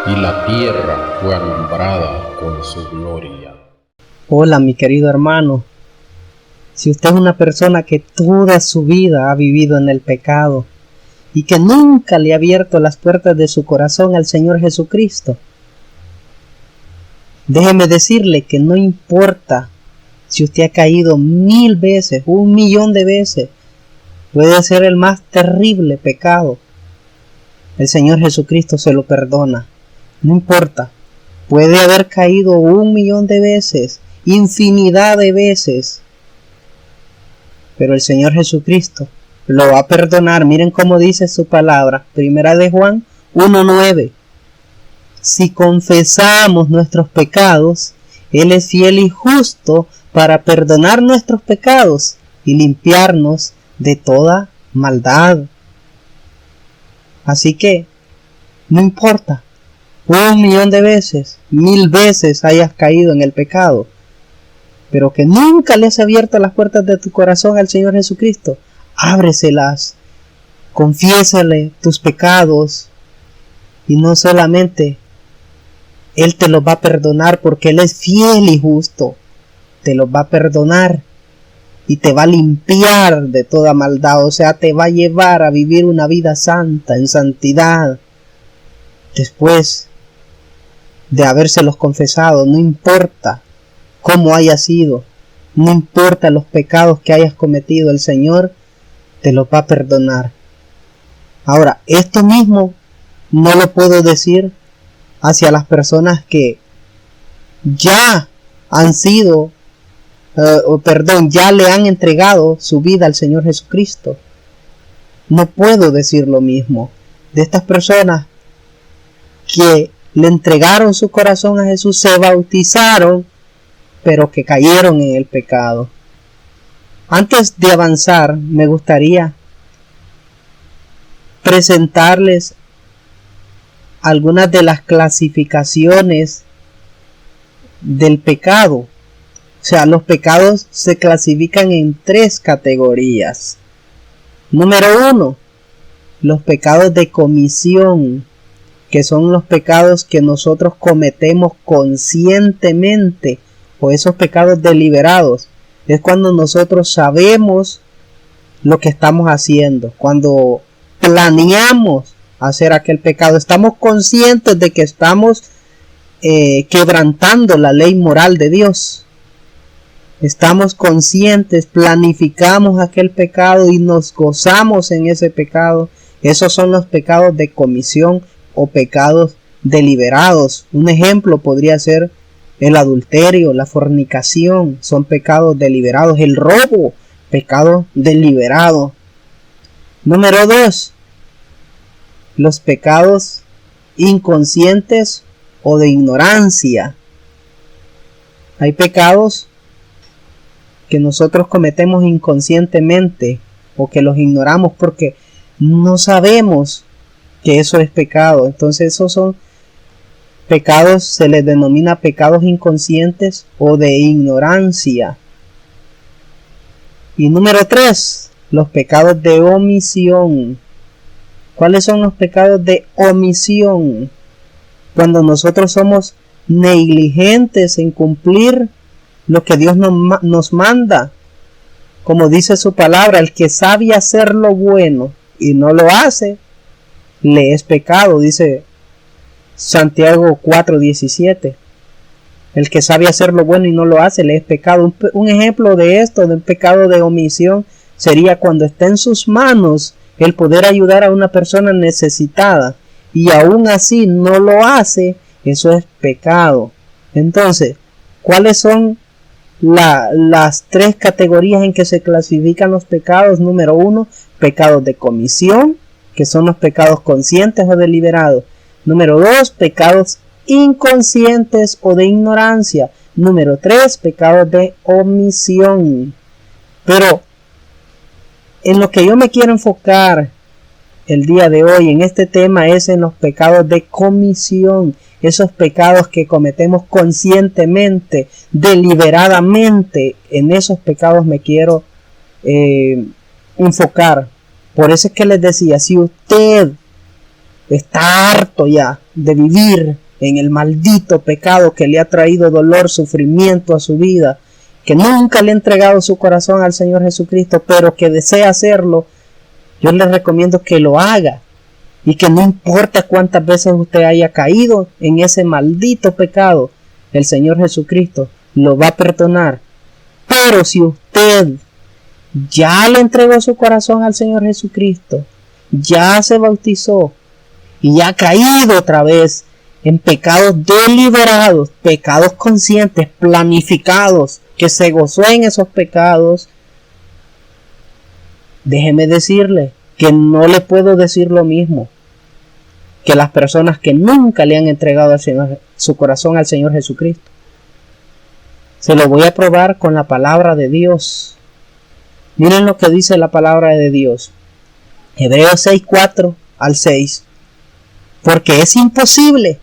y la tierra fue alumbrada con su gloria. Hola, mi querido hermano. Si usted es una persona que toda su vida ha vivido en el pecado y que nunca le ha abierto las puertas de su corazón al Señor Jesucristo, déjeme decirle que no importa si usted ha caído 1000 veces, 1.000.000 de veces, puede ser el más terrible pecado, el Señor Jesucristo se lo perdona. No importa, puede haber caído 1.000.000 de veces, infinidad de veces, pero el Señor Jesucristo lo va a perdonar. Miren cómo dice su palabra, 1 de Juan 1:9. Si confesamos nuestros pecados, Él es fiel y justo para perdonar nuestros pecados y limpiarnos de toda maldad. Así que, no importa, 1.000.000 de veces, 1000 veces hayas caído en el pecado, pero que nunca le has abierto las puertas de tu corazón al Señor Jesucristo, ábreselas, confiésale tus pecados, y no solamente Él te los va a perdonar porque Él es fiel y justo, te los va a perdonar y te va a limpiar de toda maldad, o sea, te va a llevar a vivir una vida santa, en santidad, después de habérselos confesado. No importa cómo haya sido, no importa los pecados que hayas cometido, el Señor te los va a perdonar. Ahora, esto mismo no lo puedo decir hacia las personas que ya han sido, ya le han entregado su vida al Señor Jesucristo. No puedo decir lo mismo de estas personas que le entregaron su corazón a Jesús, se bautizaron, pero que cayeron en el pecado. Antes de avanzar, me gustaría presentarles algunas de las clasificaciones del pecado. O sea, los pecados se clasifican en 3 categorías. Número 1, los pecados de comisión, que son los pecados que nosotros cometemos conscientemente, o esos pecados deliberados. Es cuando nosotros sabemos lo que estamos haciendo, cuando planeamos hacer aquel pecado, estamos conscientes de que estamos quebrantando la ley moral de Dios. Estamos conscientes, planificamos aquel pecado y nos gozamos en ese pecado. Esos son los pecados de comisión o pecados deliberados. Un ejemplo podría ser el adulterio, la fornicación, son pecados deliberados. El robo, pecado deliberado. Número 2, los pecados inconscientes o de ignorancia. Hay pecados que nosotros cometemos inconscientemente o que los ignoramos porque no sabemos que eso es pecado. Entonces esos son pecados, se les denomina pecados inconscientes o de ignorancia. Y número 3, los pecados de omisión. ¿Cuáles son los pecados de omisión? Cuando nosotros somos negligentes en cumplir lo que Dios nos manda. Como dice su palabra, el que sabe hacer lo bueno y no lo hace, le es pecado, dice Santiago 4:17. El que sabe hacer lo bueno y no lo hace, le es pecado. Un ejemplo de esto, del pecado de omisión, sería cuando está en sus manos el poder ayudar a una persona necesitada y aún así no lo hace, eso es pecado. Entonces, ¿cuáles son las 3 categorías en que se clasifican los pecados? Número 1, pecados de comisión, que son los pecados conscientes o deliberados. Número 2, pecados inconscientes o de ignorancia. Número 3, pecados de omisión. Pero en lo que yo me quiero enfocar el día de hoy en este tema es en los pecados de comisión, esos pecados que cometemos conscientemente, deliberadamente. En esos pecados me quiero enfocar. Por eso es que les decía, si usted está harto ya de vivir en el maldito pecado que le ha traído dolor, sufrimiento a su vida, que nunca le ha entregado su corazón al Señor Jesucristo, pero que desea hacerlo, yo le recomiendo que lo haga. Y que no importa cuántas veces usted haya caído en ese maldito pecado, el Señor Jesucristo lo va a perdonar. Pero si usted ya le entregó su corazón al Señor Jesucristo, ya se bautizó y ya ha caído otra vez en pecados deliberados, pecados conscientes, planificados, que se gozó en esos pecados, déjeme decirle que no le puedo decir lo mismo que las personas que nunca le han entregado al Señor, su corazón al Señor Jesucristo. Se lo voy a probar con la palabra de Dios. Miren lo que dice la palabra de Dios. Hebreos 6, 4 al 6. Porque es imposible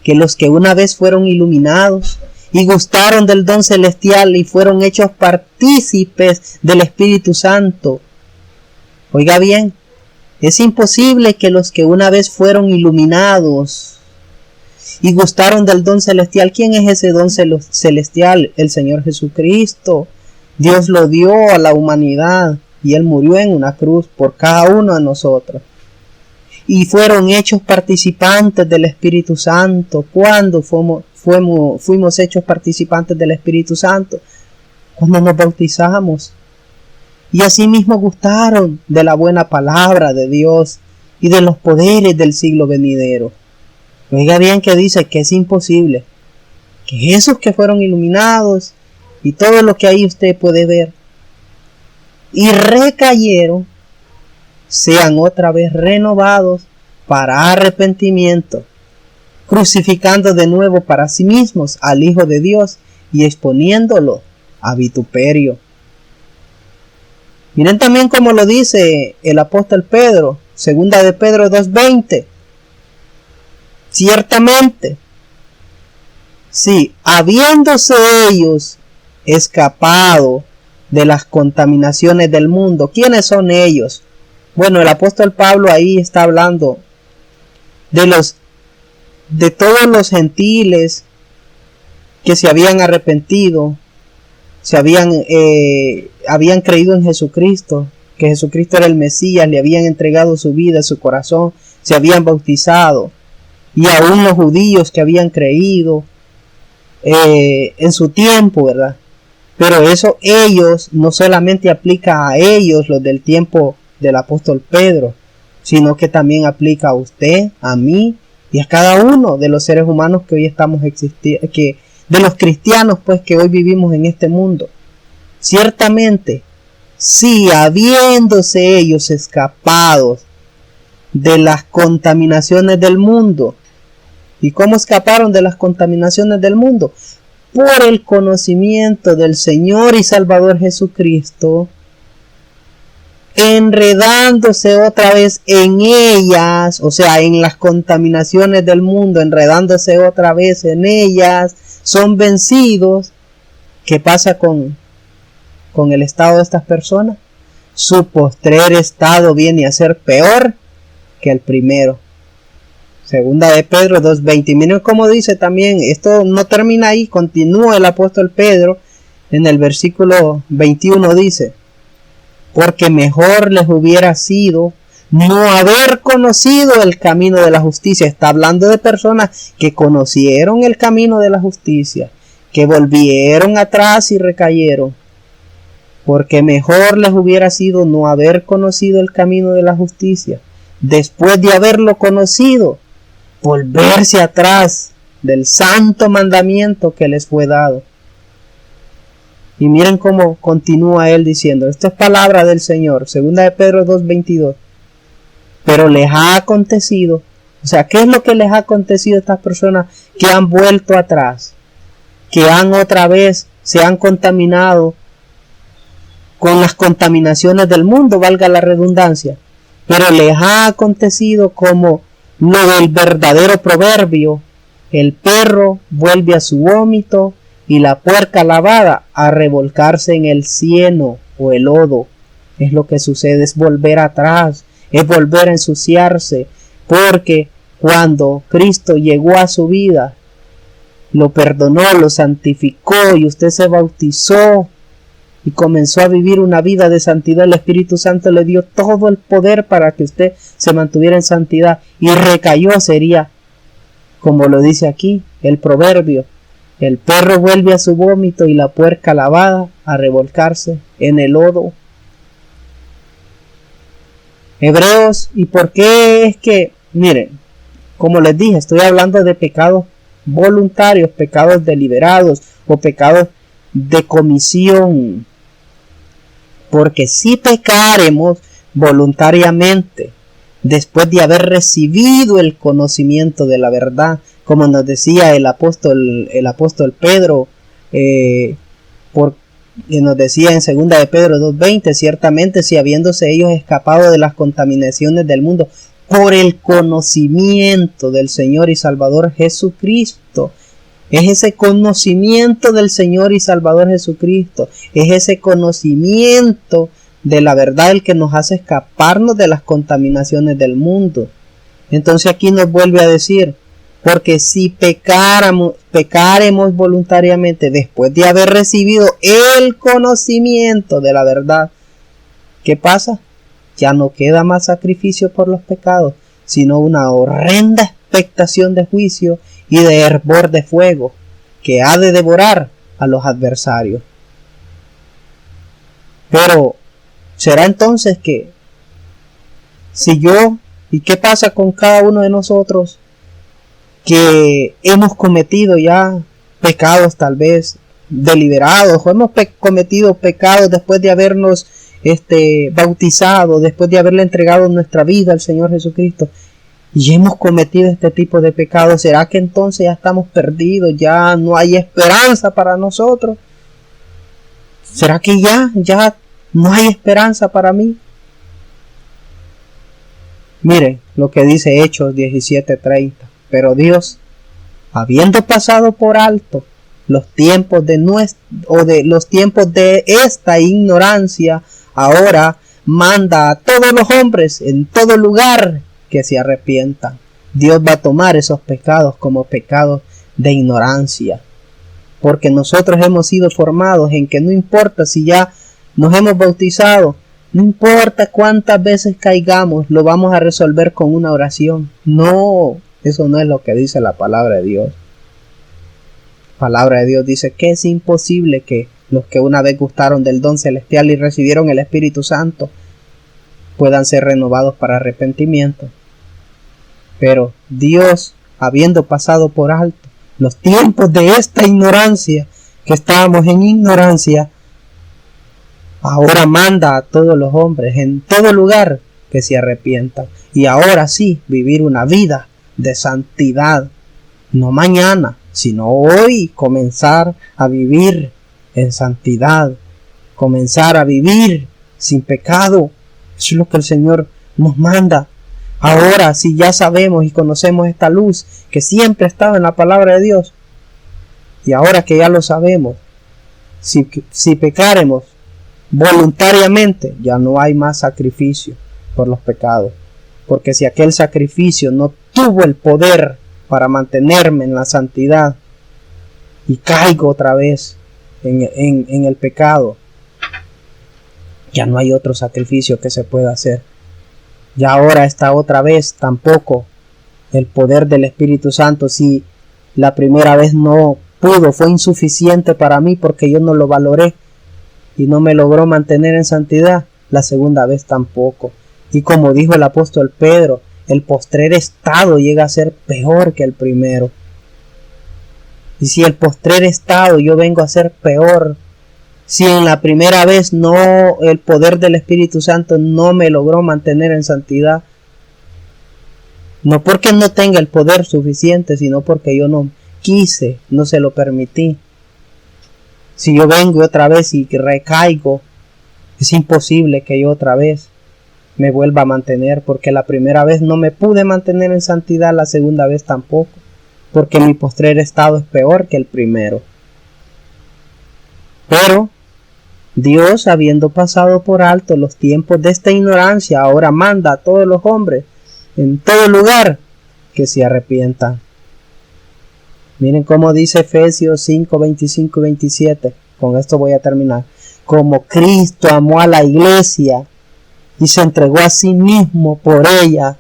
que los que una vez fueron iluminados y gustaron del don celestial y fueron hechos partícipes del Espíritu Santo. Oiga bien, es imposible que los que una vez fueron iluminados y gustaron del don celestial. ¿Quién es ese don celestial? El Señor Jesucristo. Dios lo dio a la humanidad y Él murió en una cruz por cada uno de nosotros. Y fueron hechos participantes del Espíritu Santo. ¿Cuándo fuimos hechos participantes del Espíritu Santo? Cuando nos bautizamos. Y asimismo gustaron de la buena palabra de Dios y de los poderes del siglo venidero. Oiga bien que dice que es imposible que esos que fueron iluminados y todo lo que ahí usted puede ver y recayeron sean otra vez renovados para arrepentimiento, crucificando de nuevo para sí mismos al Hijo de Dios y exponiéndolo a vituperio. Miren también cómo lo dice el apóstol Pedro, segunda de Pedro 2:20. Ciertamente, sí, habiéndose ellos escapado de las contaminaciones del mundo. ¿Quiénes son ellos? Bueno, el apóstol Pablo ahí está hablando de todos los gentiles que se habían arrepentido, habían creído en Jesucristo, que Jesucristo era el Mesías, le habían entregado su vida, su corazón, se habían bautizado, y aún los judíos que habían creído en su tiempo, ¿verdad? Pero eso ellos no solamente aplica a ellos, los del tiempo del apóstol Pedro, sino que también aplica a usted, a mí y a cada uno de los seres humanos que hoy estamos existiendo, de los cristianos pues que hoy vivimos en este mundo. Ciertamente, si habiéndose ellos escapado de las contaminaciones del mundo. ¿Y cómo escaparon de las contaminaciones del mundo? Por el conocimiento del Señor y Salvador Jesucristo, enredándose otra vez en ellas, o sea, en las contaminaciones del mundo, enredándose otra vez en ellas, son vencidos. ¿Qué pasa con el estado de estas personas? Su postrer estado viene a ser peor que el primero. Segunda de Pedro 2:20. Miren cómo dice también, esto no termina ahí, continúa el apóstol Pedro en el versículo 21, dice: porque mejor les hubiera sido no haber conocido el camino de la justicia. Está hablando de personas que conocieron el camino de la justicia, que volvieron atrás y recayeron. Porque mejor les hubiera sido no haber conocido el camino de la justicia, después de haberlo conocido, volverse atrás del santo mandamiento que les fue dado. Y miren cómo continúa él diciendo, esto es palabra del Señor, segunda de Pedro 2:22. Pero les ha acontecido, o sea, ¿qué es lo que les ha acontecido a estas personas que han vuelto atrás? Que han otra vez, se han contaminado con las contaminaciones del mundo, valga la redundancia. Pero les ha acontecido como lo del verdadero proverbio: el perro vuelve a su vómito y la puerca lavada a revolcarse en el cieno o el lodo. Es lo que sucede, es volver atrás, es volver a ensuciarse, porque cuando Cristo llegó a su vida, lo perdonó, lo santificó y usted se bautizó y comenzó a vivir una vida de santidad, el Espíritu Santo le dio todo el poder para que usted se mantuviera en santidad y recayó, sería, como lo dice aquí, el proverbio, el perro vuelve a su vómito y la puerca lavada a revolcarse en el lodo. Hebreos, ¿y por qué es que, miren, como les dije, estoy hablando de pecados voluntarios, pecados deliberados o pecados de comisión? Porque si pecaremos voluntariamente, después de haber recibido el conocimiento de la verdad, como nos decía el apóstol Pedro, nos decía en 2 de Pedro 2:20, ciertamente si habiéndose ellos escapado de las contaminaciones del mundo, por el conocimiento del Señor y Salvador Jesucristo. Es ese conocimiento del Señor y Salvador Jesucristo. Es ese conocimiento de la verdad el que nos hace escaparnos de las contaminaciones del mundo. Entonces aquí nos vuelve a decir, porque si pecaremos voluntariamente después de haber recibido el conocimiento de la verdad, ¿qué pasa? Ya no queda más sacrificio por los pecados, sino una horrenda expectación de juicio y de hervor de fuego que ha de devorar a los adversarios. Pero será entonces que si yo, ¿y qué pasa con cada uno de nosotros que hemos cometido ya pecados tal vez deliberados, o hemos cometido pecados después de habernos bautizado, después de haberle entregado nuestra vida al Señor Jesucristo, y hemos cometido este tipo de pecados? ¿Será que entonces ya estamos perdidos? ¿Ya no hay esperanza para nosotros? ¿Será que ya no hay esperanza para mí? Miren lo que dice Hechos 17:30. Pero Dios, habiendo pasado por alto los tiempos de esta ignorancia, ahora manda a todos los hombres en todo lugar que se arrepientan. Dios va a tomar esos pecados como pecados de ignorancia, porque nosotros hemos sido formados en que no importa si ya nos hemos bautizado, no importa cuántas veces caigamos, lo vamos a resolver con una oración. No, eso no es lo que dice la palabra de Dios. La palabra de Dios dice que es imposible que los que una vez gustaron del don celestial y recibieron el Espíritu Santo puedan ser renovados para arrepentimiento. Pero Dios, habiendo pasado por alto los tiempos de esta ignorancia, que estábamos en ignorancia, ahora manda a todos los hombres en todo lugar que se arrepientan. Y ahora sí, vivir una vida de santidad. No mañana, sino hoy comenzar a vivir en santidad. Comenzar a vivir sin pecado. Eso es lo que el Señor nos manda. Ahora, si ya sabemos y conocemos esta luz que siempre estaba en la palabra de Dios, y ahora que ya lo sabemos, si pecaremos voluntariamente, ya no hay más sacrificio por los pecados. Porque si aquel sacrificio no tuvo el poder para mantenerme en la santidad y caigo otra vez en el pecado, ya no hay otro sacrificio que se pueda hacer. Ya ahora está otra vez tampoco el poder del Espíritu Santo. Si la primera vez no pudo, fue insuficiente para mí porque yo no lo valoré y no me logró mantener en santidad, la segunda vez tampoco. Y como dijo el apóstol Pedro, el postrer estado llega a ser peor que el primero. Y si el postrer estado yo vengo a ser peor, si en la primera vez no, el poder del Espíritu Santo no me logró mantener en santidad, no porque no tenga el poder suficiente, sino porque yo no quise, no se lo permití. Si yo vengo otra vez y recaigo, es imposible que yo otra vez me vuelva a mantener, porque la primera vez no me pude mantener en santidad, la segunda vez tampoco, porque mi postrer estado es peor que el primero. Pero Dios, habiendo pasado por alto los tiempos de esta ignorancia, ahora manda a todos los hombres en todo lugar que se arrepientan. Miren cómo dice Efesios 5, 25 y 27. Con esto voy a terminar. Como Cristo amó a la iglesia y se entregó a sí mismo por ella.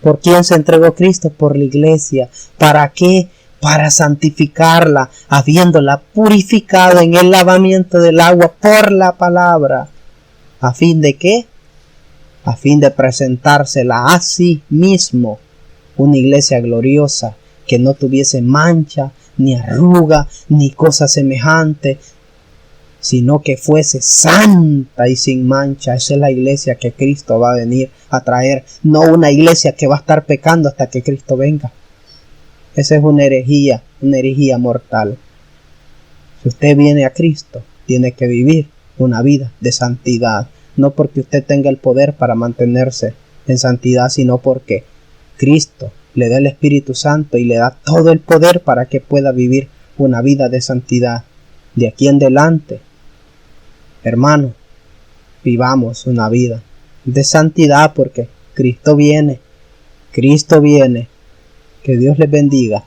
¿Por quién se entregó Cristo? Por la iglesia. ¿Para qué? Para santificarla, habiéndola purificado en el lavamiento del agua por la palabra. ¿A fin de qué? A fin de presentársela a sí mismo, una iglesia gloriosa, que no tuviese mancha, ni arruga, ni cosa semejante, sino que fuese santa y sin mancha. Esa es la iglesia que Cristo va a venir a traer, no una iglesia que va a estar pecando hasta que Cristo venga. Esa es una herejía mortal. Si usted viene a Cristo, tiene que vivir una vida de santidad, no porque usted tenga el poder para mantenerse en santidad, sino porque Cristo le da el Espíritu Santo y le da todo el poder para que pueda vivir una vida de santidad. De aquí en adelante, hermanos, vivamos una vida de santidad porque Cristo viene. Que Dios les bendiga.